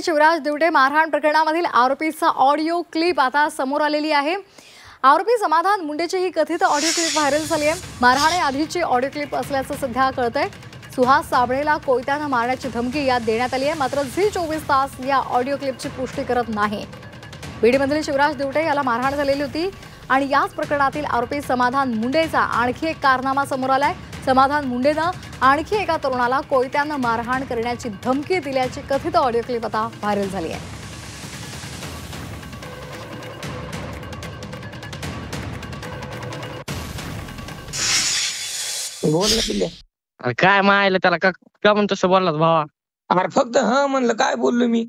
शिवराज दिवटे मारहाण प्रकरणामधील आरोपीचा audio clip आता समोर आलेली आहे। आरोपी समाधान मुंडेची ही कथित ऑडिओ क्लिप व्हायरल झाली आहे। मारहाणे आधीची ऑडिओ क्लिप असल्याचं सध्या कळतंय। सुहास साबळेला कोयत्याने मारण्याची धमकी यात देण्यात आली आहे, मात्र झी 24 तास या ऑडिओ क्लिपची पुष्टी करत नाही। बीडमधील शिवराज दिवटे याला मारहाण झालेली होती आणि याच प्रकरणातील आरोपी समाधान मुंडेचा आणखी एक कारनामा समोर आलाय। समाधान मुंडेनं आणखी एका तरुणाला कोयत्याने मारहाण करण्याची धमकी दिल्याची कथित ऑडिओ क्लिप आता व्हायरल झाली आहे। बोल ना पिल्ल्या. अरे काय मायला त्याला का म्हणतो तसं बोललास भावा? अरे फक्त हा म्हणलं, काय बोललो मी?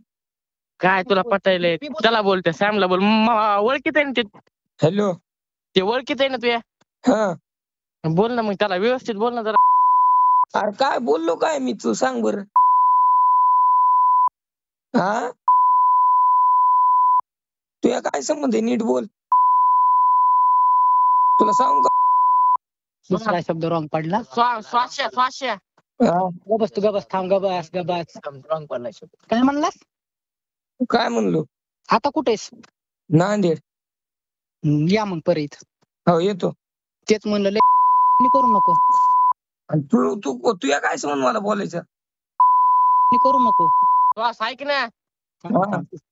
काय तुला पटायलंय? त्याला बोलते सॅमला बोल, ओळखीत आहे ना ते. हॅलो, ते ओळखीत आहे ना तुया? हा बोल ना मग, त्याला व्यवस्थित बोल ना जरा। अरे काय बोललो काय मी, तू सांग बर? हा तुया काय संबंध आहे? नीट बोल. तुला सांगू का? दुसरा शब्द रॉंग पडला। स्वाश्या गबस तू गबस, थांब, गबस गबस। रॉंग पडला शब्द। काय म्हणलास? काय म्हणलो? आता कुठेस? नांदेड. या मग परत। हो येतो. तेच म्हणलं, लय करू नको, आणि तू तू तुया काय संबंध मला बोलायचं? करू नको। श्वास ऐक ना,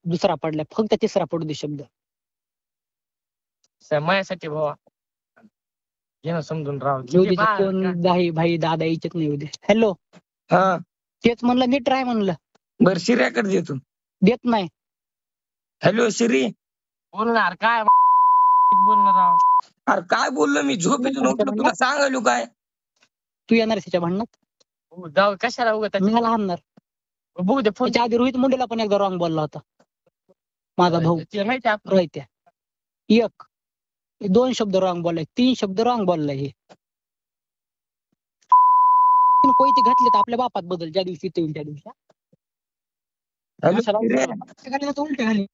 दुसरा पडला, फक्त तिसरा पडू दे शब्द। माझ्यासाठी भावा घे ना समजून राव। कोण भाई भाई दादा यायचेच नाही उद्या। हॅलो, हा तेच म्हणलं, नीट राह म्हणलं। बर शिर्याकडे देतो. देत नाही। हॅलो शिरी, बोलणार काय? बोलणार राव। अरे काय बोललो मी? झोपेतून उठलो, तुला सांगायलो काय? तू येणार त्याच्या भांडणात? जाऊ कशाला उगत मी मला हाणणार। बघू दे फोन। त्याच्या आधी रोहित मुंडेला पण एकदा रॉंग बोलला होता माझा भाऊ। माहिती आहे रोहित्या एक 2 शब्द रॉंग बोललाय, 3 शब्द रॉंग बोललाय। हे कोयते घातले तर आपल्या बापात बदल, ज्या दिवशी ते होईल त्या दिवशी। हॅलो उलटे घाली